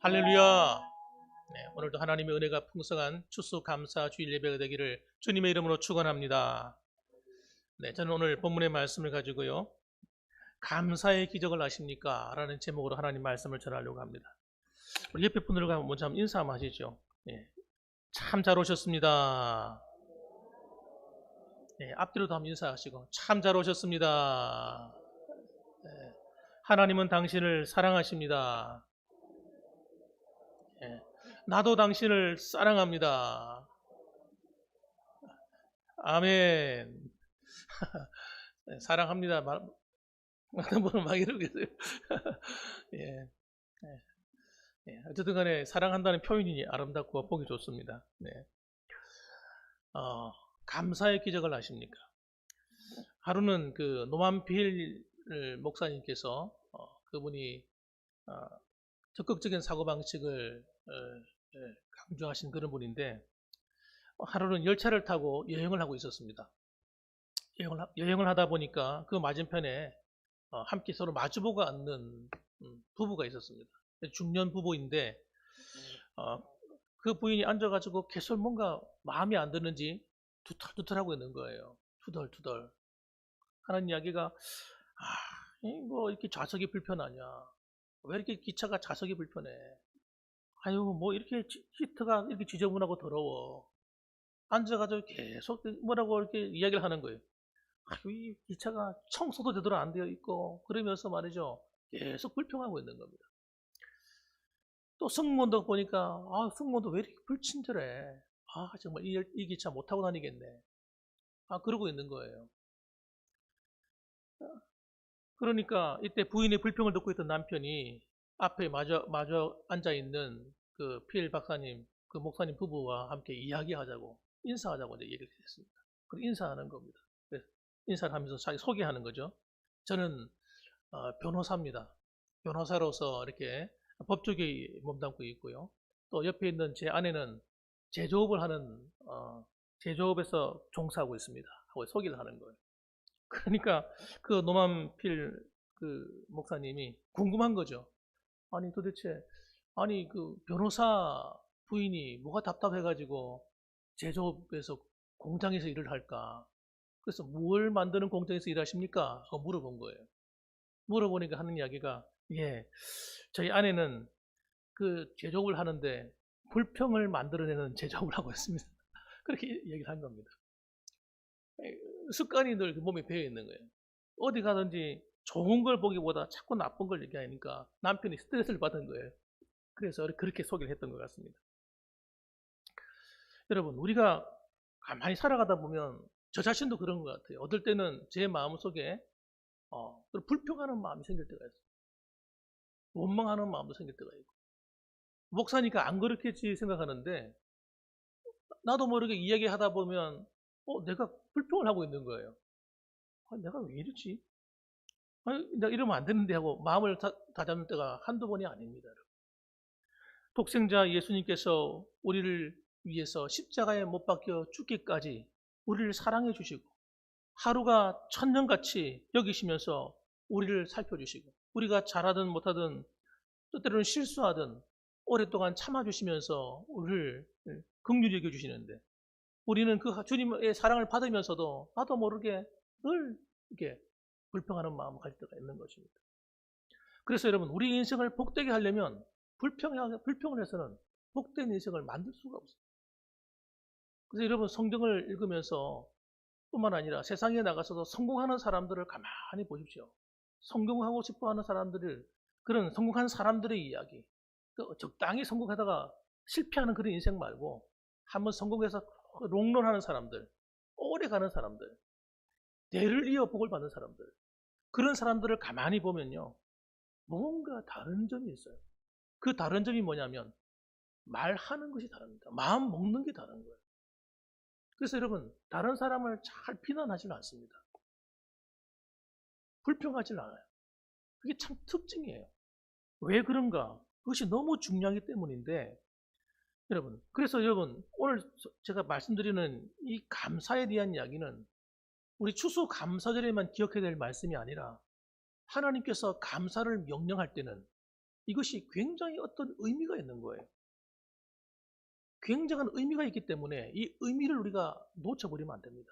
할렐루야. 네, 오늘도 하나님의 은혜가 풍성한 추수감사 주일 예배가 되기를 주님의 이름으로 축원합니다. 네, 저는 오늘 본문의 말씀을 가지고요. 감사의 기적을 아십니까? 라는 제목으로 하나님 말씀을 전하려고 합니다. 우리 옆에 분들과 먼저 한번 인사 한번 하시죠. 네, 참 잘 오셨습니다. 네, 앞뒤로도 한번 인사하시고 참 잘 오셨습니다. 네, 하나님은 당신을 사랑하십니다. 네, 나도 당신을 사랑합니다. 아멘. 네, 사랑합니다. 많은 분은 막 이러고 계세요. 예, 예, 예. 어쨌든 간에 사랑한다는 표현이 아름답고 보기 좋습니다. 네. 감사의 기적을 아십니까? 하루는 그 노만필 목사님께서 그분이 어, 적극적인 사고방식을 강조하신 그런 분인데 하루는 열차를 타고 여행을 하고 있었습니다. 여행을 하다 보니까 그 맞은편에 함께 서로 마주보고 앉는 부부가 있었습니다. 중년 부부인데 어, 그 부인이 앉아가지고 계속 뭔가 마음에 안 드는지 투덜투덜하고 있는 거예요. 투덜투덜 하는 이야기가 뭐 이렇게 좌석이 불편하냐? 왜 이렇게 기차가 좌석이 불편해? 아유 뭐 이렇게 시트가 이렇게 지저분하고 더러워. 앉아가지고 계속 뭐라고 이렇게 이야기를 하는 거예요. 이 기차가 청소도 제대로 안 되어 있고 그러면서 말이죠. 계속 불평하고 있는 겁니다. 또 승무원도 보니까 승무원도 왜 이렇게 불친절해. 정말 이 기차 못 타고 다니겠네. 그러고 있는 거예요. 그러니까 이때 부인의 불평을 듣고 있던 남편이 앞에 마저 앉아 있는 그 필 박사님, 그 목사님 부부와 함께 이야기하자고 인사하자고 이제 얘기를 했습니다. 그리고 인사하는 겁니다. 그래서 인사를 하면서 자기 소개하는 거죠. 저는 변호사입니다. 변호사로서 이렇게 법조계 몸담고 있고요. 또 옆에 있는 제 아내는 제조업을 하는 제조업에서 종사하고 있습니다. 하고 소개를 하는 거예요. 그러니까 그 노만필 그 목사님이 궁금한 거죠. 아니 도대체 그 변호사 부인이 뭐가 답답해가지고 제조업에서 공장에서 일을 할까? 그래서 뭘 만드는 공장에서 일하십니까? 하고 물어본 거예요. 물어보니까 하는 이야기가 예, 저희 아내는 그 제조업을 하는데 불평을 만들어내는 제조업을 하고 있습니다. 그렇게 얘기를 한 겁니다. 습관이 늘 몸에 배어 있는 거예요. 어디 가든지 좋은 걸 보기보다 자꾸 나쁜 걸 얘기하니까 남편이 스트레스를 받은 거예요. 그래서 그렇게 소개를 했던 것 같습니다. 여러분, 우리가 가만히 살아가다 보면 저 자신도 그런 것 같아요. 어떨 때는 제 마음속에 불평하는 마음이 생길 때가 있어요. 원망하는 마음도 생길 때가 있고. 목사니까 안 그렇겠지 생각하는데 나도 모르게 이야기하다 보면 내가 불평을 하고 있는 거예요. 내가 왜 이러지? 내가 이러면 안 되는데 하고 마음을 다잡는 때가 한두 번이 아닙니다. 독생자 예수님께서 우리를 위해서 십자가에 못 박혀 죽기까지 우리를 사랑해 주시고 하루가 천년같이 여기시면서 우리를 살펴주시고 우리가 잘하든 못하든 때때로는 실수하든 오랫동안 참아주시면서 우리를 긍휼히 여겨주시는데 우리는 그 주님의 사랑을 받으면서도 나도 모르게 늘 이렇게 불평하는 마음을 가질 때가 있는 것입니다. 그래서 여러분 우리 인생을 복되게 하려면 불평을 해서는 복된 인생을 만들 수가 없어요. 그래서 여러분 성경을 읽으면서 뿐만 아니라 세상에 나가서도 성공하는 사람들을 가만히 보십시오. 성공하고 싶어하는 사람들을 그런 성공한 사람들의 이야기 적당히 성공하다가 실패하는 그런 인생 말고 한번 성공해서 롱런하는 사람들 오래 가는 사람들 대를 이어 복을 받는 사람들 그런 사람들을 가만히 보면요 뭔가 다른 점이 있어요. 그 다른 점이 뭐냐면 말하는 것이 다릅니다. 마음 먹는 게 다른 거예요. 그래서 여러분 다른 사람을 잘 비난하지는 않습니다. 불평하지는 않아요. 그게 참 특징이에요. 왜 그런가? 그것이 너무 중요하기 때문인데 여러분 그래서 여러분 오늘 제가 말씀드리는 이 감사에 대한 이야기는 우리 추수 감사절에만 기억해야 될 말씀이 아니라 하나님께서 감사를 명령할 때는 이것이 굉장히 어떤 의미가 있는 거예요. 굉장한 의미가 있기 때문에 이 의미를 우리가 놓쳐버리면 안 됩니다.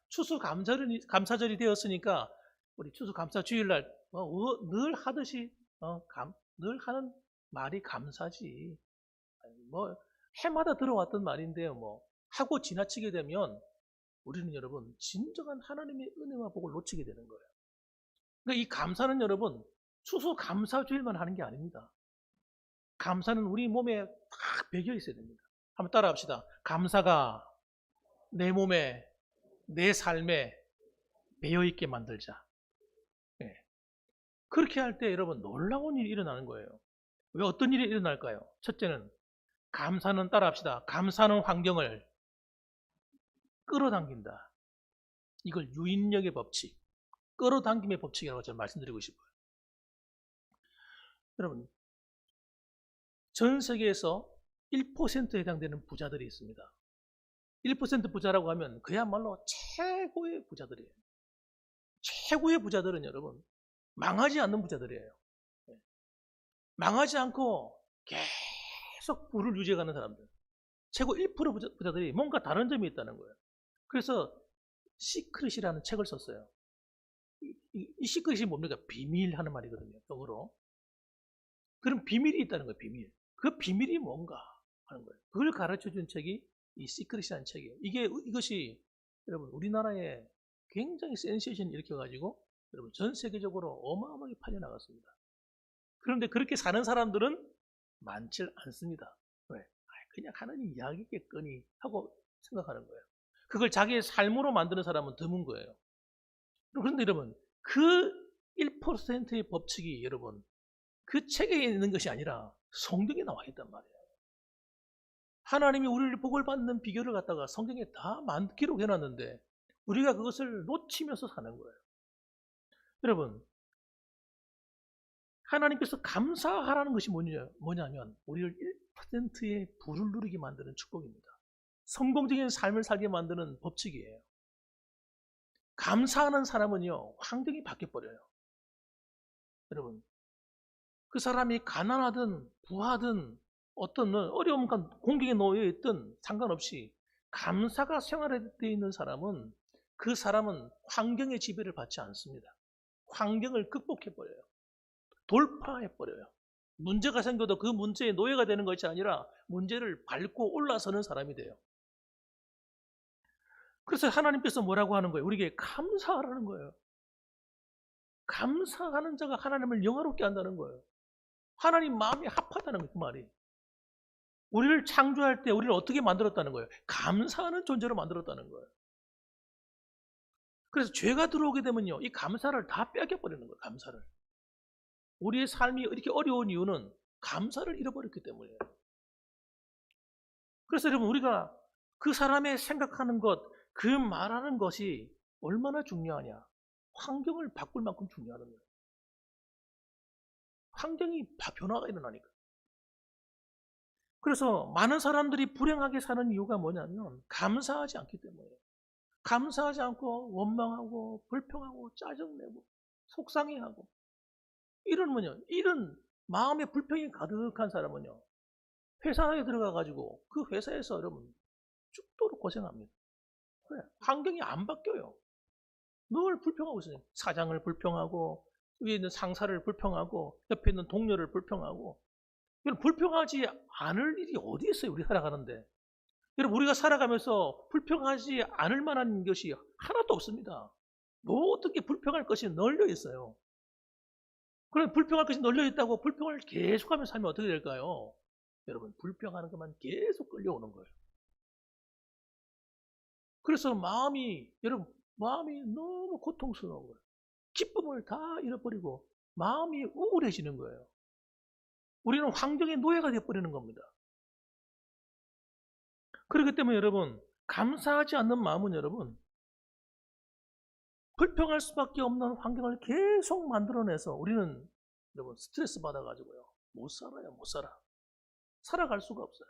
추수감사절이 되었으니까 우리 추수감사주일날 늘 하듯이 늘 하는 말이 감사지. 해마다 들어왔던 말인데요. 하고 지나치게 되면 우리는 여러분 진정한 하나님의 은혜와 복을 놓치게 되는 거예요. 그러니까 이 감사는 여러분 추수감사주일만 하는 게 아닙니다. 감사는 우리 몸에 딱 배겨 있어야 됩니다. 한번 따라 합시다. 감사가 내 몸에, 내 삶에 배어 있게 만들자. 네. 그렇게 할 때 여러분 놀라운 일이 일어나는 거예요. 왜 어떤 일이 일어날까요? 첫째는 감사는 따라 합시다. 감사는 환경을 끌어당긴다. 이걸 유인력의 법칙, 끌어당김의 법칙이라고 저는 말씀드리고 싶어요. 여러분, 전 세계에서 1%에 해당되는 부자들이 있습니다. 1% 부자라고 하면 그야말로 최고의 부자들이에요. 최고의 부자들은 여러분 망하지 않는 부자들이에요. 망하지 않고 계속 부를 유지해가는 사람들. 최고 1% 부자들이 뭔가 다른 점이 있다는 거예요. 그래서 시크릿이라는 책을 썼어요. 이 시크릿이 뭡니까? 비밀 하는 말이거든요. 영어로. 그런 비밀이 있다는 거예요. 비밀. 그 비밀이 뭔가 하는 거예요. 그걸 가르쳐준 책이 이 시크릿이라는 책이에요. 이것이 여러분 우리나라에 굉장히 센세이션을 일으켜가지고 여러분 전 세계적으로 어마어마하게 팔려나갔습니다. 그런데 그렇게 사는 사람들은 많지 않습니다. 왜? 그냥 하나님 이야기겠거니 하고 생각하는 거예요. 그걸 자기의 삶으로 만드는 사람은 드문 거예요. 그런데 여러분 그 1%의 법칙이 여러분 그 책에 있는 것이 아니라 성경에 나와 있단 말이에요. 하나님이 우리를 복을 받는 비결을 갖다가 성경에 다 기록해놨는데 우리가 그것을 놓치면서 사는 거예요. 여러분 하나님께서 감사하라는 것이 뭐냐면 우리를 1%의 부를 누리게 만드는 축복입니다. 성공적인 삶을 살게 만드는 법칙이에요. 감사하는 사람은요 환경이 바뀌어버려요. 여러분 그 사람이 가난하든 부하든 어떤 어려움 공경에 놓여 있든 상관없이 감사가 생활에 되어 있는 사람은 그 사람은 환경의 지배를 받지 않습니다. 환경을 극복해버려요. 돌파해버려요. 문제가 생겨도 그 문제의 노예가 되는 것이 아니라 문제를 밟고 올라서는 사람이 돼요. 그래서 하나님께서 뭐라고 하는 거예요? 우리에게 감사하라는 거예요. 감사하는 자가 하나님을 영화롭게 한다는 거예요. 하나님 마음이 합하다는 거예요. 그 말이. 우리를 창조할 때 우리를 어떻게 만들었다는 거예요? 감사하는 존재로 만들었다는 거예요. 그래서 죄가 들어오게 되면요 이 감사를 다 뺏겨버리는 거예요. 감사를. 우리의 삶이 이렇게 어려운 이유는 감사를 잃어버렸기 때문이에요. 그래서 여러분 우리가 그 사람의 생각하는 것, 그 말하는 것이 얼마나 중요하냐. 환경을 바꿀 만큼 중요하는 거예요. 환경이 변화가 일어나니까. 그래서 많은 사람들이 불행하게 사는 이유가 뭐냐면 감사하지 않기 때문이에요. 감사하지 않고 원망하고 불평하고 짜증내고 속상해하고 이런 마음의 불평이 가득한 사람은요 회사에 들어가가지고 그 회사에서 여러분 죽도록 고생합니다. 왜? 환경이 안 바뀌어요. 늘 불평하고 있어요. 사장을 불평하고 위에 있는 상사를 불평하고 옆에 있는 동료를 불평하고. 여러분 불평하지 않을 일이 어디 있어요? 우리 살아가는데. 여러분 우리가 살아가면서 불평하지 않을 만한 것이 하나도 없습니다. 모든 게 불평할 것이 널려 있어요. 그럼 불평할 것이 널려 있다고 불평을 계속하며 살면 어떻게 될까요? 여러분 불평하는 것만 계속 끌려오는 거예요. 그래서 마음이 너무 고통스러운 거예요. 기쁨을 다 잃어버리고 마음이 우울해지는 거예요. 우리는 환경의 노예가 되어버리는 겁니다. 그렇기 때문에 여러분 감사하지 않는 마음은 여러분 불평할 수밖에 없는 환경을 계속 만들어내서 우리는 여러분 스트레스 받아가지고요 못 살아요. 못 살아. 살아갈 수가 없어요.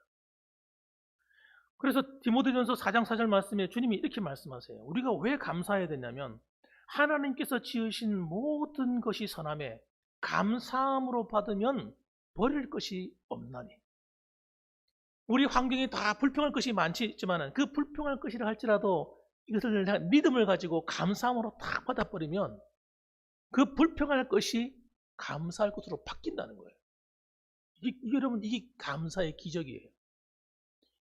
그래서 디모데전서 4장 4절 말씀에 주님이 이렇게 말씀하세요. 우리가 왜 감사해야 되냐면 하나님께서 지으신 모든 것이 선함에 감사함으로 받으면 버릴 것이 없나니. 우리 환경이 다 불평할 것이 많지만 그 불평할 것이라 할지라도 이것을 믿음을 가지고 감사함으로 딱 받아버리면 그 불평할 것이 감사할 것으로 바뀐다는 거예요. 여러분, 이게 감사의 기적이에요.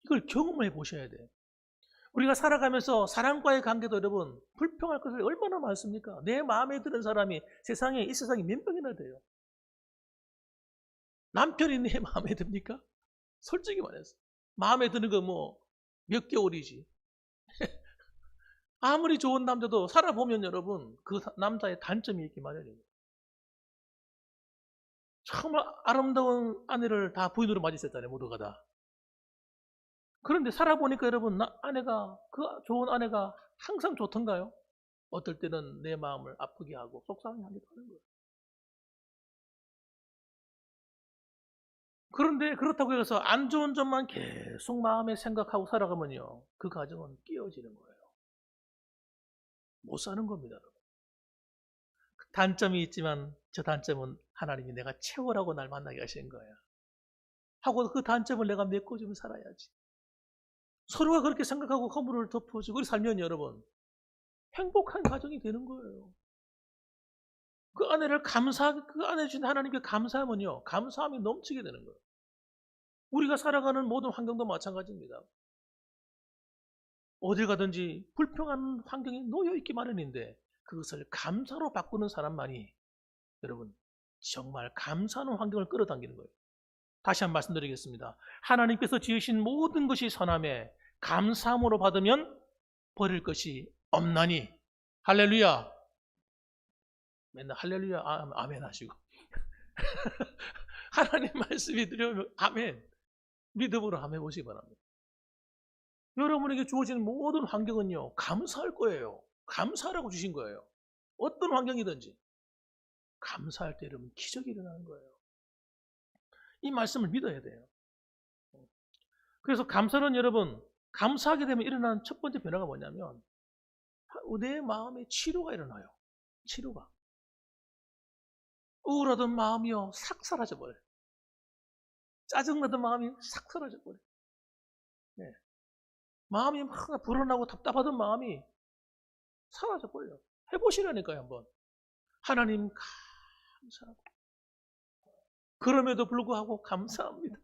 이걸 경험해 보셔야 돼요. 우리가 살아가면서 사람과의 관계도 여러분, 불평할 것을 얼마나 많습니까? 내 마음에 드는 사람이 이 세상에 몇 명이나 돼요. 남편이 내 마음에 듭니까? 솔직히 말해서. 마음에 드는 거 뭐 몇 개월이지. 아무리 좋은 남자도 살아보면 여러분, 그 남자의 단점이 있기 마련이에요. 정말 아름다운 아내를 다 부인으로 맞이했잖아요, 모두가 다. 그런데 살아보니까 여러분, 그 좋은 아내가 항상 좋던가요? 어떨 때는 내 마음을 아프게 하고 속상하게 하기도 하는 거예요. 그런데 그렇다고 해서 안 좋은 점만 계속 마음에 생각하고 살아가면요, 그 가정은 깨어지는 거예요. 못 사는 겁니다. 단점이 있지만 저 단점은 하나님이 내가 채우라고 날 만나게 하신 거예요. 하고 그 단점을 내가 메꿔주면 살아야지. 서로가 그렇게 생각하고 허물을 덮어주고 살면 여러분, 행복한 가정이 되는 거예요. 그 아내 주신 하나님께 감사하면요, 감사함이 넘치게 되는 거예요. 우리가 살아가는 모든 환경도 마찬가지입니다. 어딜 가든지 불평한 환경이 놓여 있기 마련인데 그것을 감사로 바꾸는 사람만이 여러분 정말 감사하는 환경을 끌어당기는 거예요. 다시 한번 말씀드리겠습니다. 하나님께서 지으신 모든 것이 선함에 감사함으로 받으면 버릴 것이 없나니. 할렐루야. 맨날 할렐루야 아멘 하시고 하나님 말씀이 들려오면 아멘, 믿음으로 아멘 보시기 바랍니다. 여러분에게 주어진 모든 환경은요, 감사할 거예요. 감사하라고 주신 거예요. 어떤 환경이든지 감사할 때 여러분 기적이 일어나는 거예요. 이 말씀을 믿어야 돼요. 그래서 감사는 여러분, 감사하게 되면 일어나는 첫 번째 변화가 뭐냐면 내 마음에 치료가 일어나요. 치료가. 우울하던 마음이요 싹 사라져버려요. 짜증나던 마음이 싹 사라져버려요. 네. 마음이 막 불안하고 답답하던 마음이 사라져버려요. 해보시라니까요 한번. 하나님 감사하고 그럼에도 불구하고 감사합니다.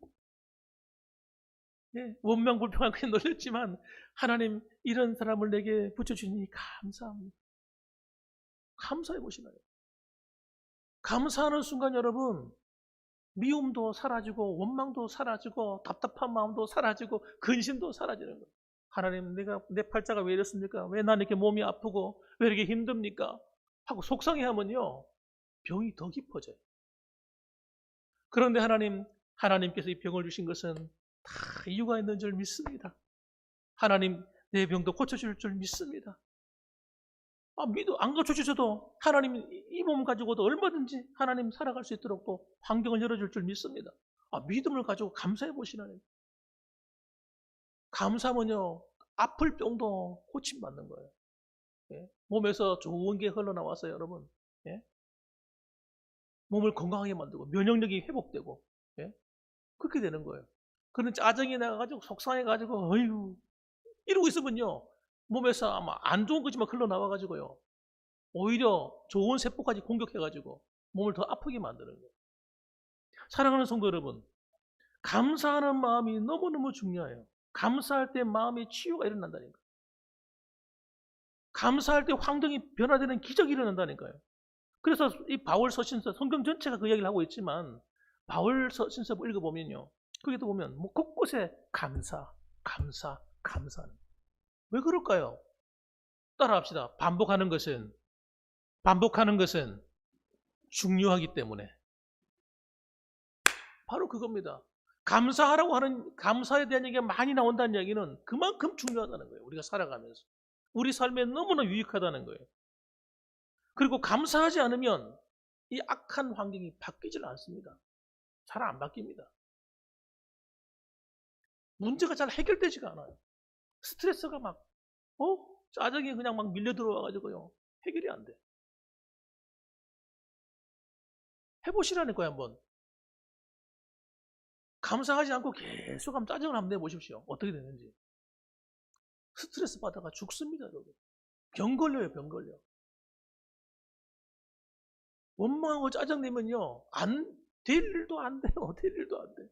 예, 원망불평하게 놀렸지만 하나님 이런 사람을 내게 붙여주니 감사합니다. 감사해 보시나요? 감사하는 순간 여러분 미움도 사라지고 원망도 사라지고 답답한 마음도 사라지고 근심도 사라지는 거예요. 하나님 내 팔자가 왜 이렇습니까? 왜 나는 이렇게 몸이 아프고 왜 이렇게 힘듭니까? 하고 속상해하면요 병이 더 깊어져요. 그런데 하나님께서 이 병을 주신 것은 다 이유가 있는 줄 믿습니다. 하나님 내 병도 고쳐줄 줄 믿습니다. 안 고쳐주셔도 하나님 이 몸 가지고도 얼마든지 하나님 살아갈 수 있도록 또 환경을 열어줄 줄 믿습니다. 믿음을 가지고 감사해 보시라는. 감사하면요 아플 병도 고침받는 거예요. 예? 몸에서 좋은 게 흘러나와서 여러분 예? 몸을 건강하게 만들고 면역력이 회복되고 예? 그렇게 되는 거예요. 그런 짜증이 나가지고 속상해가지고 어휴 이러고 있으면요 몸에서 아마 안 좋은 것만 흘러나와가지고요 오히려 좋은 세포까지 공격해가지고 몸을 더 아프게 만드는 거예요. 사랑하는 성도 여러분, 감사하는 마음이 너무너무 중요해요. 감사할 때 마음의 치유가 일어난다니까요. 감사할 때 환경이 변화되는 기적이 일어난다니까요. 그래서 이 바울 서신서 성경 전체가 그 이야기를 하고 있지만 바울 서신서 읽어보면요 거기도 보면 뭐 곳곳에 감사는 왜 그럴까요? 따라합시다. 반복하는 것은 중요하기 때문에. 바로 그겁니다. 감사에 대한 얘기가 많이 나온다는 얘기는 그만큼 중요하다는 거예요. 우리가 살아가면서. 우리 삶에 너무나 유익하다는 거예요. 그리고 감사하지 않으면 이 악한 환경이 바뀌질 않습니다. 잘 안 바뀝니다. 문제가 잘 해결되지가 않아요. 스트레스가 짜증이 그냥 막 밀려 들어와가지고요. 해결이 안 돼. 해보시라니까요, 한번. 감사하지 않고 계속 한번 짜증을 한번 내보십시오. 어떻게 되는지. 스트레스 받아가 죽습니다, 여러분. 병 걸려요, 병 걸려. 원망하고 짜증내면요, 될 일도 안 돼요. 될 일도 안 돼.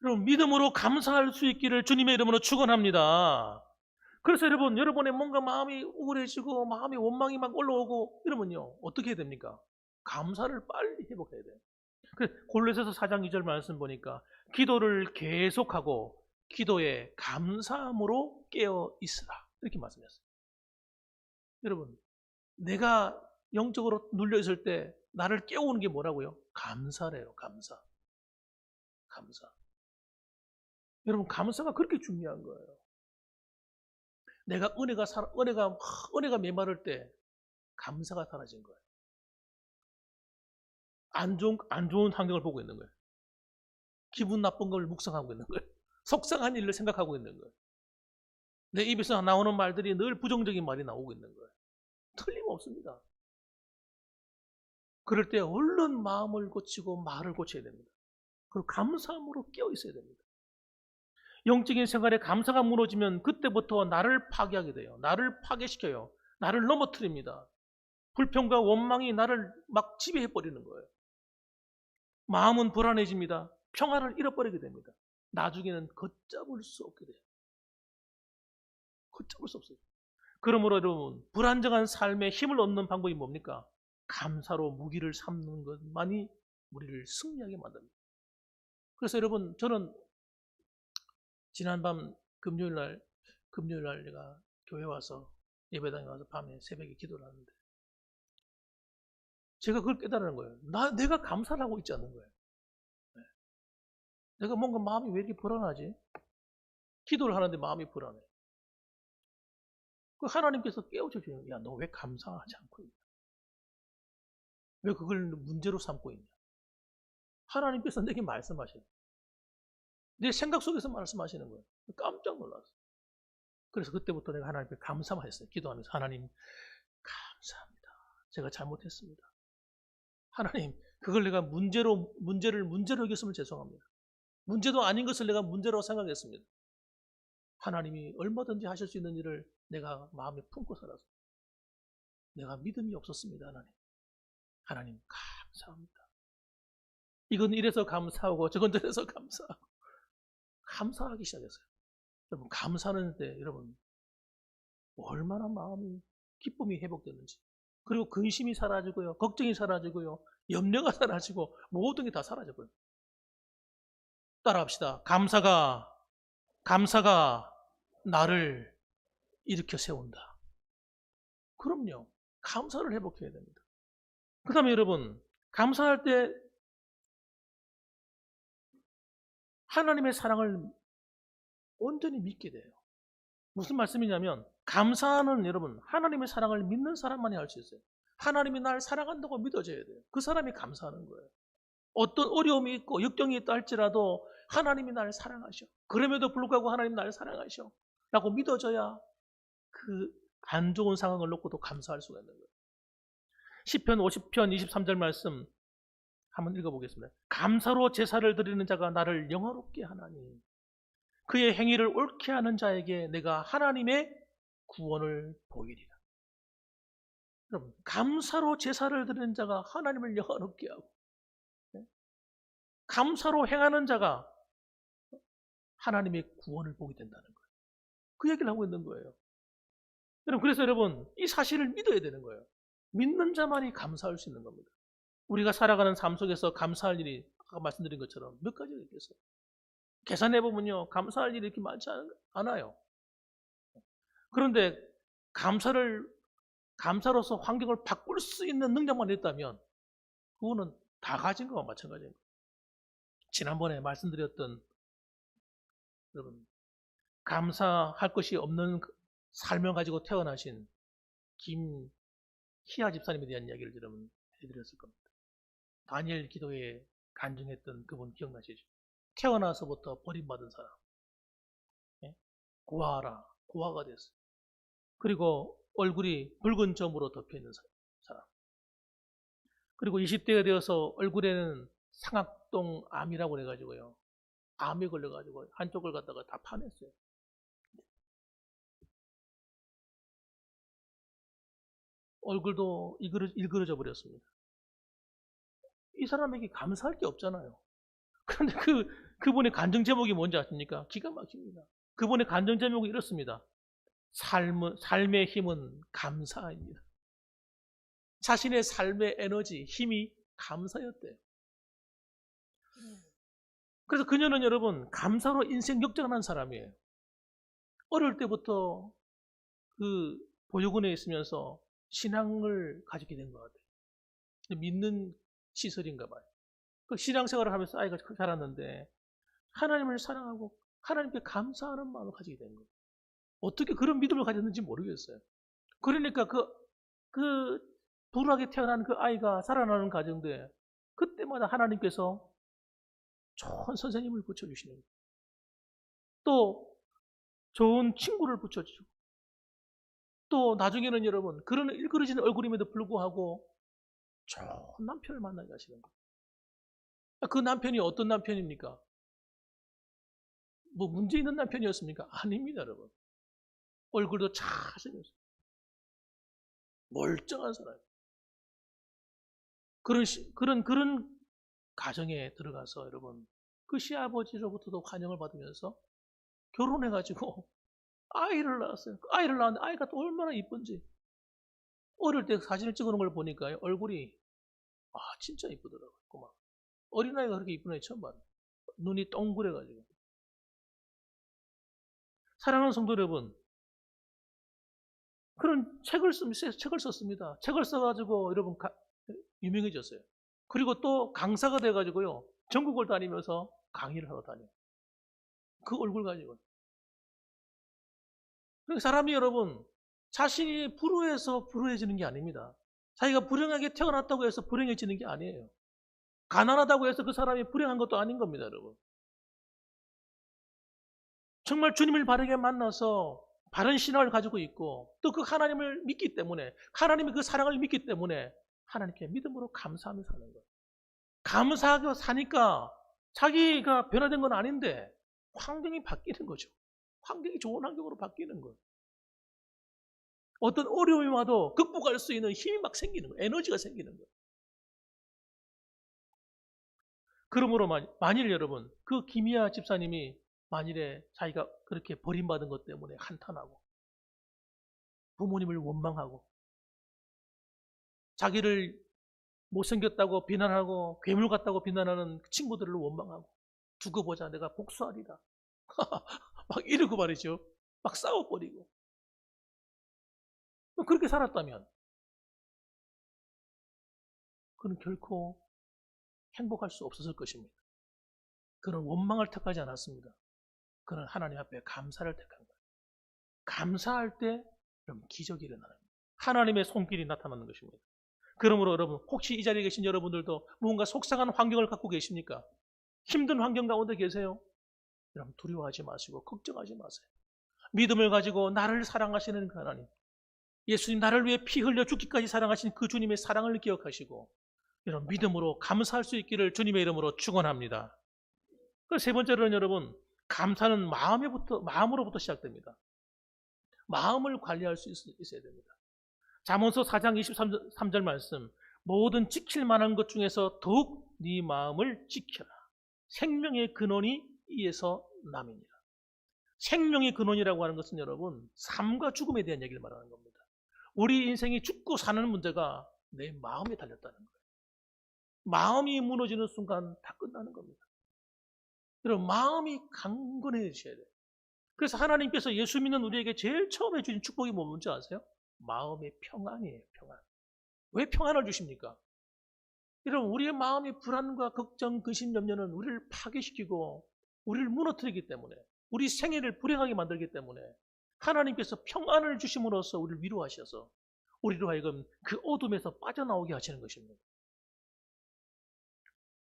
여러분, 믿음으로 감사할 수 있기를 주님의 이름으로 축원합니다. 그래서 여러분의 뭔가 마음이 우울해지고 마음이 원망이 막 올라오고 이러면요, 어떻게 해야 됩니까? 감사를 빨리 회복해야 돼요. 그래서 골로새서 4장 2절 말씀 보니까 기도를 계속하고 기도에 감사함으로 깨어 있으라, 이렇게 말씀했어요. 여러분, 내가 영적으로 눌려 있을 때 나를 깨우는 게 뭐라고요? 감사래요. 감사. 감사. 여러분, 감사가 그렇게 중요한 거예요. 내가 은혜가 메마를 때 감사가 사라진 거예요. 안 좋은 환경을 보고 있는 거예요. 기분 나쁜 걸 묵상하고 있는 거예요. 속상한 일을 생각하고 있는 거예요. 내 입에서 나오는 말들이 늘 부정적인 말이 나오고 있는 거예요. 틀림없습니다. 그럴 때 얼른 마음을 고치고 말을 고쳐야 됩니다. 그리고 감사함으로 깨어 있어야 됩니다. 영적인 생활에 감사가 무너지면 그때부터 나를 파괴하게 돼요. 나를 파괴시켜요. 나를 넘어뜨립니다. 불평과 원망이 나를 막 지배해버리는 거예요. 마음은 불안해집니다. 평안을 잃어버리게 됩니다. 나중에는 걷잡을 수 없게 돼요. 걷잡을 수 없어요. 그러므로 여러분, 불안정한 삶에 힘을 얻는 방법이 뭡니까? 감사로 무기를 삼는 것만이 우리를 승리하게 만듭니다. 그래서 여러분, 저는 지난밤 금요일 날 내가 교회 와서 예배당에 와서 밤에 새벽에 기도를 하는데 제가 그걸 깨달은 거예요. 내가 감사를 하고 있지 않는 거예요. 네. 내가 뭔가 마음이 왜 이렇게 불안하지? 기도를 하는데 마음이 불안해. 그 하나님께서 깨우쳐주는, 야, 너 왜 감사하지 않고 있냐? 왜 그걸 문제로 삼고 있냐? 하나님께서 내게 말씀하시는, 내 생각 속에서 말씀하시는 거예요. 깜짝 놀랐어요. 그래서 그때부터 내가 하나님께 감사만 했어요. 기도하면서, 하나님 감사합니다. 제가 잘못했습니다. 하나님, 그걸 내가 문제를 문제로 여겼으면 죄송합니다. 문제도 아닌 것을 내가 문제라고 생각했습니다. 하나님이 얼마든지 하실 수 있는 일을 내가 마음에 품고 살아서 내가 믿음이 없었습니다. 하나님 감사합니다. 이건 이래서 감사하고 저건 저래서 감사하고 감사하기 시작했어요. 여러분, 감사하는데 여러분 얼마나 마음이 기쁨이 회복되는지, 그리고 근심이 사라지고요, 걱정이 사라지고요, 염려가 사라지고 모든 게 다 사라져버려요. 따라합시다. 감사가 나를 일으켜 세운다. 그럼요. 감사를 회복해야 됩니다. 그 다음에 여러분, 감사할 때 하나님의 사랑을 온전히 믿게 돼요. 무슨 말씀이냐면, 감사는 여러분, 하나님의 사랑을 믿는 사람만이 할 수 있어요. 하나님이 날 사랑한다고 믿어져야 돼요. 그 사람이 감사하는 거예요. 어떤 어려움이 있고 역경이 있다 할지라도 하나님이 나를 사랑하셔. 그럼에도 불구하고 하나님 나를 사랑하셔. 라고 믿어져야 그 안 좋은 상황을 놓고도 감사할 수가 있는 거예요. 시편 50편 23절 말씀 한번 읽어보겠습니다. 감사로 제사를 드리는 자가 나를 영화롭게 하나니 그의 행위를 옳게 하는 자에게 내가 하나님의 구원을 보이리라. 여러분, 감사로 제사를 드리는 자가 하나님을 영화롭게 하고, 감사로 행하는 자가 하나님의 구원을 보게 된다는 거예요. 그 얘기를 하고 있는 거예요. 그래서 여러분, 이 사실을 믿어야 되는 거예요. 믿는 자만이 감사할 수 있는 겁니다. 우리가 살아가는 삶 속에서 감사할 일이 아까 말씀드린 것처럼 몇 가지가 있겠어요. 계산해보면요, 감사할 일이 이렇게 많지 않아요. 그런데 감사로서 환경을 바꿀 수 있는 능력만 있다면 그거는 다 가진 거와 마찬가지인 거예요. 지난번에 말씀드렸던, 여러분, 감사할 것이 없는 삶을 가지고 태어나신 김희아 집사님에 대한 이야기를 여러분 해드렸을 겁니다. 다니엘 기도에 간증했던 그분 기억나시죠? 태어나서부터 버림받은 사람, 고아가 됐어요. 그리고 얼굴이 붉은 점으로 덮여 있는 사람. 그리고 20대가 되어서 얼굴에는 상악동 암이라고 그래가지고요. 암에 걸려가지고 한쪽을 갖다가 다 파냈어요. 얼굴도 일그러져 버렸습니다. 이 사람에게 감사할 게 없잖아요. 그런데 그분의 간증 제목이 뭔지 아십니까? 기가 막힙니다. 그분의 간증 제목이 이렇습니다. 삶의 힘은 감사입니다. 자신의 삶의 에너지, 힘이 감사였대요. 그래서 그녀는 여러분, 감사로 인생 역전한 사람이에요. 어릴 때부터 그 보육원에 있으면서 신앙을 가지게 된 것 같아요. 믿는 시설인가 봐요. 그 신앙생활을 하면서 아이가 자랐는데 하나님을 사랑하고 하나님께 감사하는 마음을 가지게 된 거예요. 어떻게 그런 믿음을 가졌는지 모르겠어요. 그러니까 그 불우하게 태어난 그 아이가 살아나는 과정인데 그때마다 하나님께서 좋은 선생님을 붙여주시는 거예요. 또 좋은 친구를 붙여주시고 또 나중에는 여러분 그런 일그러진 얼굴임에도 불구하고 좋은 남편을 만나게 하시는 거예요. 그 남편이 어떤 남편입니까? 뭐 문제 있는 남편이었습니까? 아닙니다, 여러분. 얼굴도 잘생겼어요. 멀쩡한 사람. 그런 가정에 들어가서 여러분 그 시아버지로부터도 환영을 받으면서 결혼해가지고 아이를 낳았어요. 아이를 낳았는데 아이가 또 얼마나 이쁜지. 어릴 때 사진을 찍어놓은 걸 보니까 얼굴이 진짜 이쁘더라고요. 막 어린아이가 그렇게 이쁜 애 처음 봤어요. 눈이 동그래가지고. 사랑하는 성도 여러분, 그런 책을 썼습니다. 책을 써가지고 여러분 유명해졌어요. 그리고 또 강사가 돼가지고요. 전국을 다니면서 강의를 하러 다녀요. 그 얼굴 가지고. 사람이 여러분 자신이 불우해서 불우해지는 게 아닙니다. 자기가 불행하게 태어났다고 해서 불행해지는 게 아니에요. 가난하다고 해서 그 사람이 불행한 것도 아닌 겁니다, 여러분. 정말 주님을 바르게 만나서 바른 신앙을 가지고 있고 또 그 하나님을 믿기 때문에 하나님의 그 사랑을 믿기 때문에 하나님께 믿음으로 감사하며 사는 거예요. 감사하게 사니까 자기가 변화된 건 아닌데 환경이 바뀌는 거죠. 환경이 좋은 환경으로 바뀌는 거예요. 어떤 어려움이 와도 극복할 수 있는 힘이 막 생기는 거예요. 에너지가 생기는 거예요. 그러므로 만일 여러분 그 김희아 집사님이 만일에 자기가 그렇게 버림받은 것 때문에 한탄하고 부모님을 원망하고 자기를 못생겼다고 비난하고 괴물 같다고 비난하는 친구들을 원망하고 두고 보자 내가 복수하리라 막 이러고 말이죠. 막 싸워버리고 그렇게 살았다면 그는 결코 행복할 수 없었을 것입니다. 그는 원망을 택하지 않았습니다. 그는 하나님 앞에 감사를 택한 거예요. 감사할 때 여러분 기적이 일어나는 거예요. 하나님의 손길이 나타나는 것입니다. 그러므로 여러분 혹시 이 자리에 계신 여러분들도 무언가 속상한 환경을 갖고 계십니까? 힘든 환경 가운데 계세요? 여러분 두려워하지 마시고 걱정하지 마세요. 믿음을 가지고 나를 사랑하시는 그 하나님, 예수님 나를 위해 피 흘려 죽기까지 사랑하신 그 주님의 사랑을 기억하시고 여러분 믿음으로 감사할 수 있기를 주님의 이름으로 축원합니다. 세 번째로는 여러분 감사는 마음으로부터 시작됩니다. 마음을 관리할 수 있어야 됩니다. 잠언서 4장 23절 말씀, 모든 지킬 만한 것 중에서 더욱 네 마음을 지켜라. 생명의 근원이 이에서 남이니라. 생명의 근원이라고 하는 것은 여러분 삶과 죽음에 대한 얘기를 말하는 겁니다. 우리 인생이 죽고 사는 문제가 내 마음에 달렸다는 거예요. 마음이 무너지는 순간 다 끝나는 겁니다. 여러분 마음이 강건해지셔야 돼요. 그래서 하나님께서 예수 믿는 우리에게 제일 처음 해주신 축복이 뭔지 아세요? 마음의 평안이에요. 평안. 왜 평안을 주십니까? 여러분 우리의 마음의 불안과 걱정, 근심, 염려는 우리를 파괴시키고 우리를 무너뜨리기 때문에 우리 생애를 불행하게 만들기 때문에 하나님께서 평안을 주심으로써 우리를 위로하셔서 우리로 하여금 그 어둠에서 빠져나오게 하시는 것입니다.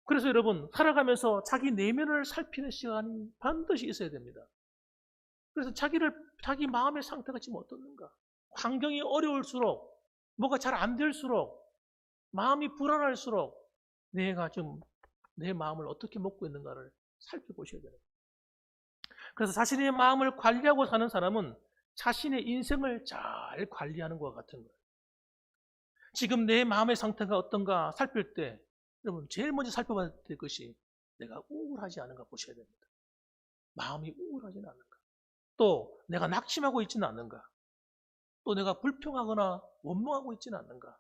그래서 여러분 살아가면서 자기 내면을 살피는 시간이 반드시 있어야 됩니다. 그래서 자기 마음의 상태가 지금 어떻는가? 환경이 어려울수록 뭐가 잘 안 될수록 마음이 불안할수록 내가 지금 내 마음을 어떻게 먹고 있는가를 살펴보셔야 돼요. 그래서 자신의 마음을 관리하고 사는 사람은 자신의 인생을 잘 관리하는 것과 같은 거예요. 지금 내 마음의 상태가 어떤가 살필 때 여러분 제일 먼저 살펴봐야 될 것이 내가 우울하지 않은가 보셔야 됩니다. 마음이 우울하지는 않은가. 또 내가 낙심하고 있지는 않는가. 또 내가 불평하거나 원망하고 있지는 않는가.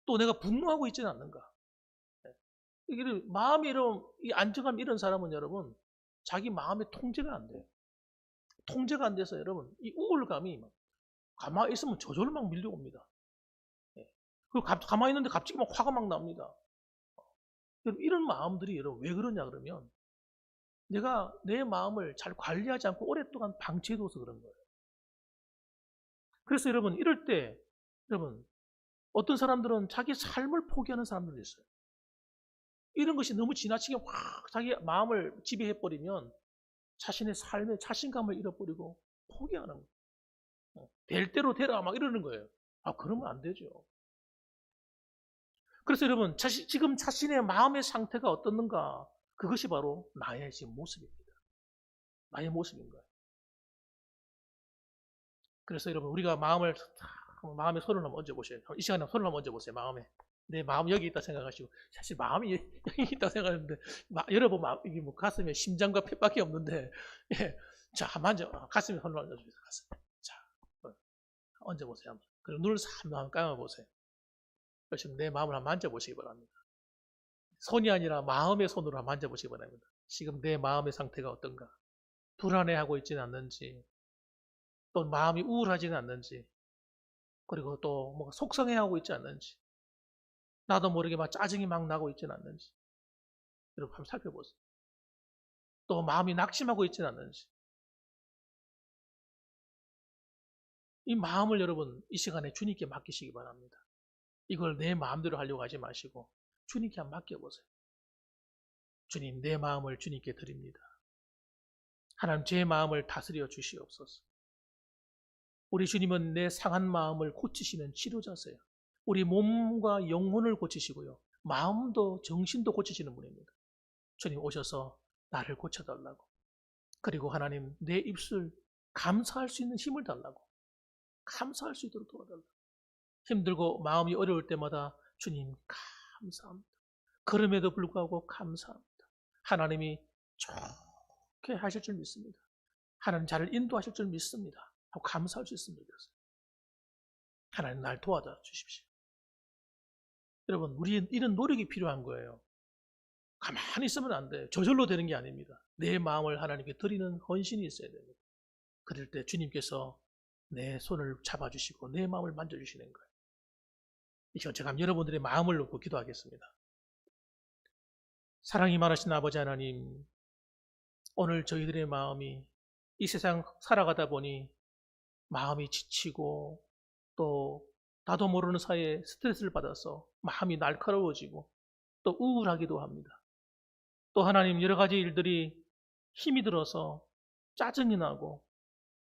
또 내가 분노하고 있지는 않는가. 이게 마음이 이런 이 안정감 이런 사람은 여러분 자기 마음의 통제가 안 돼요. 통제가 안 돼서 여러분 이 우울감이 막 가만히 있으면 저절로 막 밀려옵니다. 그리고 가만히 있는데 갑자기 막 화가 막 납니다. 여러분 이런 마음들이 여러분 왜 그러냐 그러면 내가 내 마음을 잘 관리하지 않고 오랫동안 방치해둬서 그런 거예요. 그래서 여러분 이럴 때 여러분 어떤 사람들은 자기 삶을 포기하는 사람들도 있어요. 이런 것이 너무 지나치게 확 자기 마음을 지배해버리면 자신의 삶의 자신감을 잃어버리고 포기하는 거예요. 될 대로 되라 막 이러는 거예요. 그러면 안 되죠. 그래서 여러분 지금 자신의 마음의 상태가 어떻는가 그것이 바로 나의 지금 모습입니다. 나의 모습인 거예요. 그래서 여러분 우리가 마음의 손을 한번 얹어보세요. 이 시간에 손을 한번 얹어보세요. 마음에 내 마음 여기 있다 생각하시고 사실 마음이 여기 있다 생각하는데 여러분 이게 뭐 가슴에 심장과 폐밖에 없는데 자 한번 가슴에 손을 얹어주세요. 가슴에 자 얹어보세요. 한번. 그리고 눈을 한번 감아보세요. 그래서 내 마음을 한번 만져보시기 바랍니다. 손이 아니라 마음의 손으로 한번 만져보시기 바랍니다. 지금 내 마음의 상태가 어떤가? 불안해하고 있지는 않는지, 또 마음이 우울하지는 않는지, 그리고 또 뭔가 속상해하고 있지 않는지, 나도 모르게 막 짜증이 막 나고 있지는 않는지, 여러분 한번 살펴보세요. 또 마음이 낙심하고 있지는 않는지. 이 마음을 여러분 이 시간에 주님께 맡기시기 바랍니다. 이걸 내 마음대로 하려고 하지 마시고 주님께 한번 맡겨보세요. 주님, 내 마음을 주님께 드립니다. 하나님, 제 마음을 다스려 주시옵소서. 우리 주님은 내 상한 마음을 고치시는 치료자세요. 우리 몸과 영혼을 고치시고요. 마음도 정신도 고치시는 분입니다. 주님 오셔서 나를 고쳐달라고. 그리고 하나님, 내 입술 감사할 수 있는 힘을 달라고. 감사할 수 있도록 도와달라고. 힘들고 마음이 어려울 때마다 주님 감사합니다. 그럼에도 불구하고 감사합니다. 하나님이 좋게 하실 줄 믿습니다. 하나님 저를 인도하실 줄 믿습니다. 하고 감사할 수 있습니다. 하나님 날 도와줘 주십시오. 여러분 우리 이런 노력이 필요한 거예요. 가만히 있으면 안 돼요. 저절로 되는 게 아닙니다. 내 마음을 하나님께 드리는 헌신이 있어야 됩니다. 그럴 때 주님께서 내 손을 잡아주시고 내 마음을 만져주시는 거예요. 이 시간 제가 여러분들의 마음을 놓고 기도하겠습니다. 사랑이 많으신 아버지 하나님, 오늘 저희들의 마음이 이 세상 살아가다 보니 마음이 지치고 또 나도 모르는 사이에 스트레스를 받아서 마음이 날카로워지고 또 우울하기도 합니다. 또 하나님 여러 가지 일들이 힘이 들어서 짜증이 나고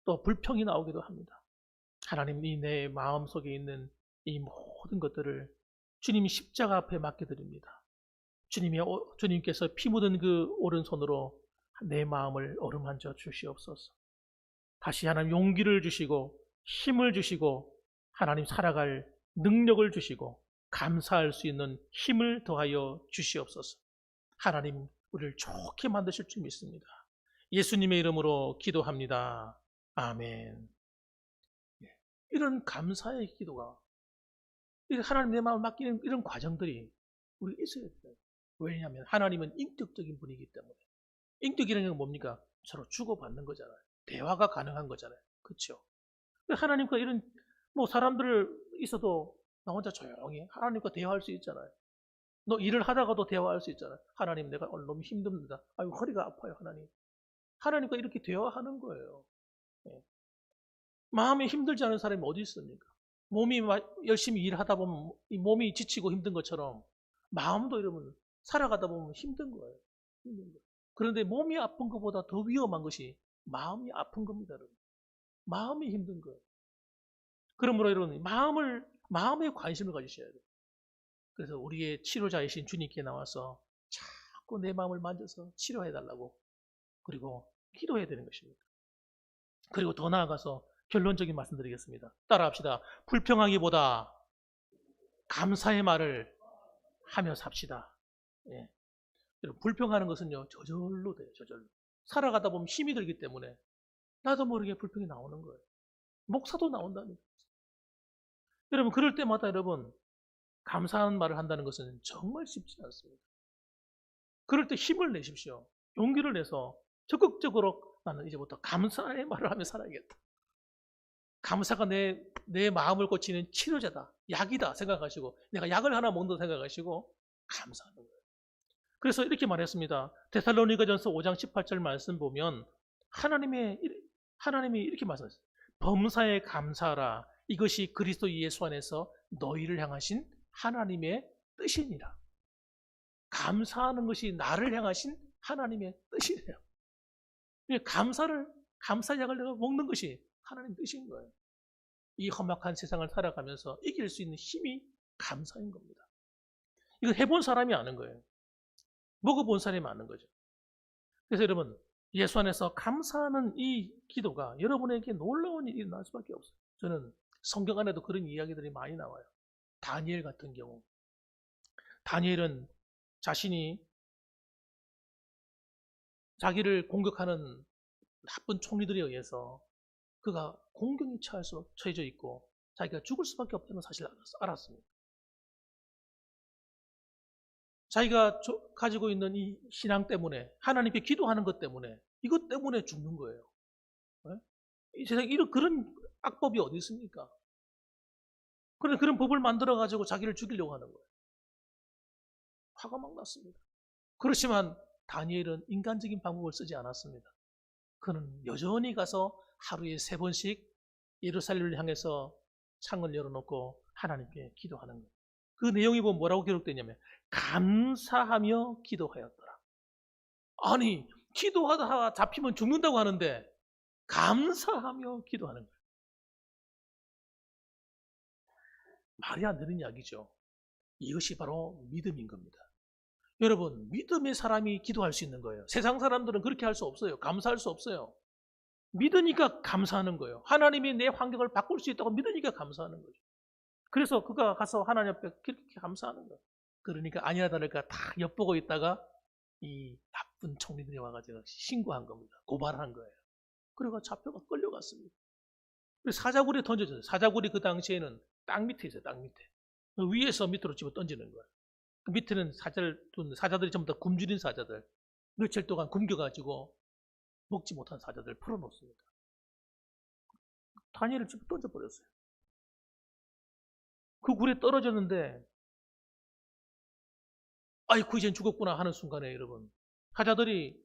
또 불평이 나오기도 합니다. 하나님 이 내 마음속에 있는 이 모든 것들을 주님 십자가 앞에 맡겨드립니다. 주님께서 피 묻은 그 오른손으로 내 마음을 어루만져 주시옵소서. 다시 하나님 용기를 주시고 힘을 주시고 하나님 살아갈 능력을 주시고 감사할 수 있는 힘을 더하여 주시옵소서. 하나님 우리를 좋게 만드실 줄 믿습니다. 예수님의 이름으로 기도합니다. 아멘. 이런 감사의 기도가 하나님 내 마음을 맡기는 이런 과정들이 우리 있어야 돼요. 왜냐하면 하나님은 인격적인 분이기 때문에. 인격이라는 건 뭡니까? 서로 주고받는 거잖아요. 대화가 가능한 거잖아요. 그렇죠? 하나님과 이런 사람들 있어도 나 혼자 조용히 하나님과 대화할 수 있잖아요. 너 일을 하다가도 대화할 수 있잖아요. 하나님 내가 오늘 너무 힘듭니다. 아이고 허리가 아파요 하나님. 하나님과 이렇게 대화하는 거예요. 네. 마음이 힘들지 않은 사람이 어디 있습니까? 몸이 열심히 일하다 보면 이 몸이 지치고 힘든 것처럼 마음도 여러분 살아가다 보면 힘든 거예요. 힘든 거예요. 그런데 몸이 아픈 것보다 더 위험한 것이 마음이 아픈 겁니다. 여러분. 마음이 힘든 거예요. 그러므로 여러분 마음에 관심을 가지셔야 돼요. 그래서 우리의 치료자이신 주님께 나와서 자꾸 내 마음을 만져서 치료해달라고, 그리고 기도해야 되는 것입니다. 그리고 더 나아가서 결론적인 말씀드리겠습니다. 따라합시다. 불평하기보다 감사의 말을 하며 삽시다. 예. 불평하는 것은요, 저절로 돼요, 저절로. 살아가다 보면 힘이 들기 때문에 나도 모르게 불평이 나오는 거예요. 목사도 나온다는 거예요. 여러분, 그럴 때마다 여러분, 감사한 말을 한다는 것은 정말 쉽지 않습니다. 그럴 때 힘을 내십시오. 용기를 내서 적극적으로 나는 이제부터 감사의 말을 하며 살아야겠다. 감사가 내 마음을 고치는 치료제다, 약이다 생각하시고, 내가 약을 하나 먹는다 생각하시고 감사하는 거예요. 그래서 이렇게 말했습니다. 데살로니가전서 5장 18절 말씀 보면 하나님이 이렇게 말씀하셨어요. 범사에 감사하라. 이것이 그리스도 예수 안에서 너희를 향하신 하나님의 뜻이니라. 감사하는 것이 나를 향하신 하나님의 뜻이래요. 감사약을 내가 먹는 것이 하나님 뜻인 거예요. 이 험악한 세상을 살아가면서 이길 수 있는 힘이 감사인 겁니다. 이거 해본 사람이 아는 거예요. 먹어본 사람이 아는 거죠. 그래서 여러분, 예수 안에서 감사하는 이 기도가 여러분에게 놀라운 일이 날 수밖에 없어요. 저는 성경 안에도 그런 이야기들이 많이 나와요. 다니엘 같은 경우, 다니엘은 자신이 자기를 공격하는 나쁜 총리들에 의해서 그가 공경에 처해져 있고 자기가 죽을 수밖에 없다는 사실을 알았습니다. 자기가 가지고 있는 이 신앙 때문에, 하나님께 기도하는 것 때문에, 이것 때문에 죽는 거예요. 이 세상에 그런 악법이 어디 있습니까? 그런데 그런 법을 만들어가지고 자기를 죽이려고 하는 거예요. 화가 막 났습니다. 그렇지만 다니엘은 인간적인 방법을 쓰지 않았습니다. 그는 여전히 가서 하루에 3번씩 예루살렘을 향해서 창을 열어놓고 하나님께 기도하는 거예요. 그 내용이 보면 뭐라고 기록되냐면 감사하며 기도하였더라. 아니, 기도하다가 잡히면 죽는다고 하는데 감사하며 기도하는 거예요. 말이 안 되는 이야기죠. 이것이 바로 믿음인 겁니다. 여러분, 믿음의 사람이 기도할 수 있는 거예요. 세상 사람들은 그렇게 할 수 없어요. 감사할 수 없어요. 믿으니까 감사하는 거예요. 하나님이 내 환경을 바꿀 수 있다고 믿으니까 감사하는 거죠. 그래서 그가 가서 하나님 앞에 그렇게 감사하는 거예요. 그러니까 아니나 다를까 다 엿보고 있다가 이 나쁜 총리들이 와가지고 신고한 겁니다. 고발한 거예요. 그래가 잡혀가 끌려갔습니다. 그래서 사자굴에 던져졌어요. 사자굴이 그 당시에는 땅 밑에 있어요. 땅 밑에. 위에서 밑으로 집어 던지는 거예요. 그 밑에는 사자들이 전부 다 굶주린 사자들, 며칠 동안 굶겨가지고 먹지 못한 사자들 풀어놓습니다. 다니엘을 집어 던져버렸어요. 그 굴에 떨어졌는데 아이고 이젠 죽었구나 하는 순간에 여러분, 사자들이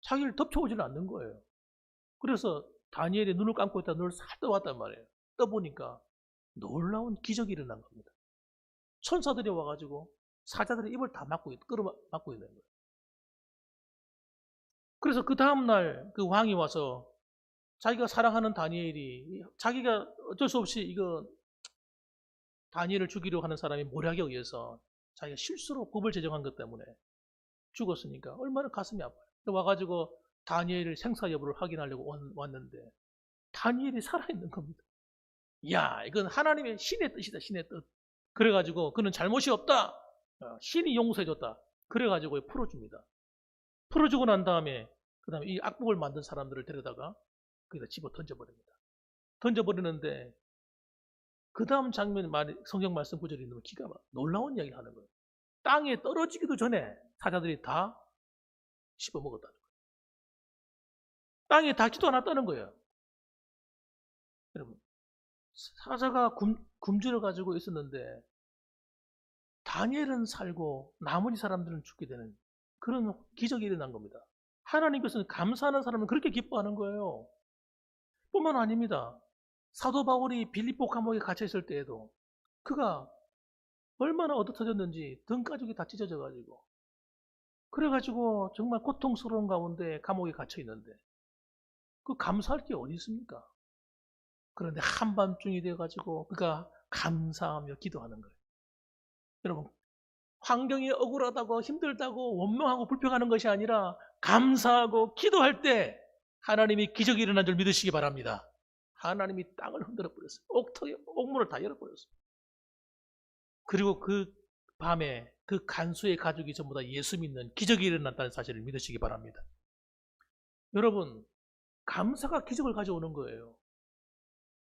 자기를 덮쳐오지는 않는 거예요. 그래서 다니엘이 눈을 감고 있다 눈을 살 떠왔단 말이에요. 떠보니까 놀라운 기적이 일어난 겁니다. 천사들이 와가지고 사자들의 입을 다 막고 있는 거예요. 그래서 그 다음날 그 왕이 와서 자기가 사랑하는 다니엘이, 자기가 어쩔 수 없이 이거 다니엘을 죽이려고 하는 사람이 모략에 의해서 자기가 실수로 법을 제정한 것 때문에 죽었으니까 얼마나 가슴이 아파요. 와가지고 다니엘의 생사 여부를 확인하려고 왔는데 다니엘이 살아있는 겁니다. 이야, 이건 하나님의 신의 뜻이다, 신의 뜻. 그래가지고 그는 잘못이 없다, 신이 용서해줬다. 그래가지고 풀어줍니다. 풀어주고 난 다음에 그 다음에 이 악법을 만든 사람들을 데려다가 거기다 집어 던져버립니다. 던져버리는데 그 다음 장면 성경 말씀 구절이 너무 기가 막 놀라운 이야기를 하는 거예요. 땅에 떨어지기도 전에 사자들이 다 씹어먹었다는 거예요. 땅에 닿지도 않았다는 거예요. 여러분, 사자가 굶주려 가지고 있었는데 다니엘은 살고 나머지 사람들은 죽게 되는 그런 기적이 일어난 겁니다. 하나님께서는 감사하는 사람은 그렇게 기뻐하는 거예요. 뿐만 아닙니다. 사도 바울이 빌립보 감옥에 갇혀 있을 때에도 그가 얼마나 얻어터졌는지 등가죽이 다 찢어져 가지고, 그래가지고 정말 고통스러운 가운데 감옥에 갇혀 있는데 그 감사할 게 어디 있습니까? 그런데 한밤중이 돼가지고 그가 감사하며 기도하는 거예요. 여러분, 환경이 억울하다고 힘들다고 원망하고 불평하는 것이 아니라 감사하고 기도할 때 하나님이 기적이 일어난 줄 믿으시기 바랍니다. 하나님이 땅을 흔들어 버렸어요. 옥문을 다 열어버렸어요. 그리고 그 밤에 그 간수의 가족이 전부 다 예수 믿는 기적이 일어났다는 사실을 믿으시기 바랍니다. 여러분, 감사가 기적을 가져오는 거예요.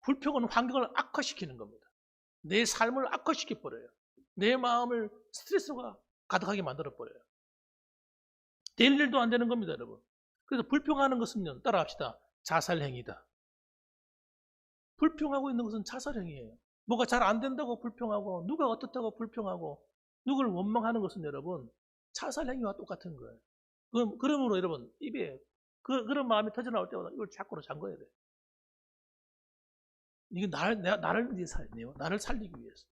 불평은 환경을 악화시키는 겁니다. 내 삶을 악화시켜버려요. 내 마음을 스트레스가 가득하게 만들어버려요. 될 일도 안 되는 겁니다, 여러분. 그래서 불평하는 것은요, 따라합시다. 자살행위다. 불평하고 있는 것은 자살행위예요. 뭐가 잘 안 된다고 불평하고, 누가 어떻다고 불평하고, 누구를 원망하는 것은 여러분, 자살행위와 똑같은 거예요. 그러므로 여러분, 입에 그런 마음이 터져나올 때마다 이걸 자꾸로 잠궈야 돼요. 이게 나를 위해서 살네요. 나를 살리기 위해서.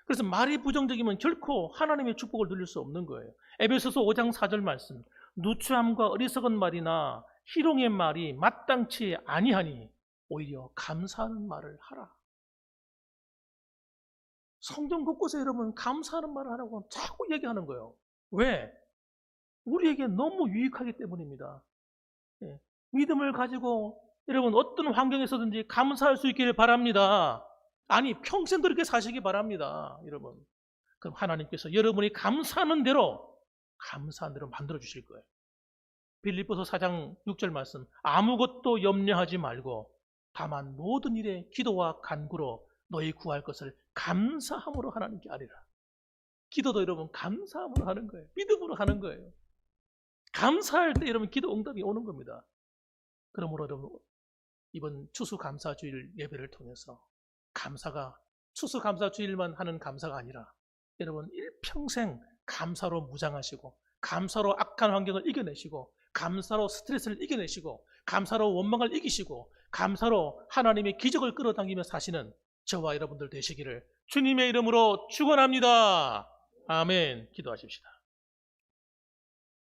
그래서 말이 부정적이면 결코 하나님의 축복을 누릴 수 없는 거예요. 에베소서 5장 4절 말씀. 누추함과 어리석은 말이나 희롱의 말이 마땅치 아니하니 오히려 감사하는 말을 하라. 성경 곳곳에 여러분 감사하는 말을 하라고 자꾸 얘기하는 거예요. 왜? 우리에게 너무 유익하기 때문입니다. 예. 믿음을 가지고 여러분 어떤 환경에서든지 감사할 수 있기를 바랍니다. 아니 평생 그렇게 사시기 바랍니다. 여러분. 그럼 하나님께서 여러분이 감사하는 대로 만들어 주실 거예요. 빌립보서 4장 6절 말씀. 아무것도 염려하지 말고 다만 모든 일에 기도와 간구로 너희 구할 것을 감사함으로 하나님께 아뢰라. 기도도 여러분 감사함으로 하는 거예요. 믿음으로 하는 거예요. 감사할 때 여러분 기도 응답이 오는 겁니다. 그러므로 여러분 이번 추수감사주일 예배를 통해서 추수감사주일만 하는 감사가 아니라 여러분 일평생 감사로 무장하시고 감사로 악한 환경을 이겨내시고 감사로 스트레스를 이겨내시고 감사로 원망을 이기시고 감사로 하나님의 기적을 끌어당기며 사시는 저와 여러분들 되시기를 주님의 이름으로 축원합니다. 아멘. 기도하십시다.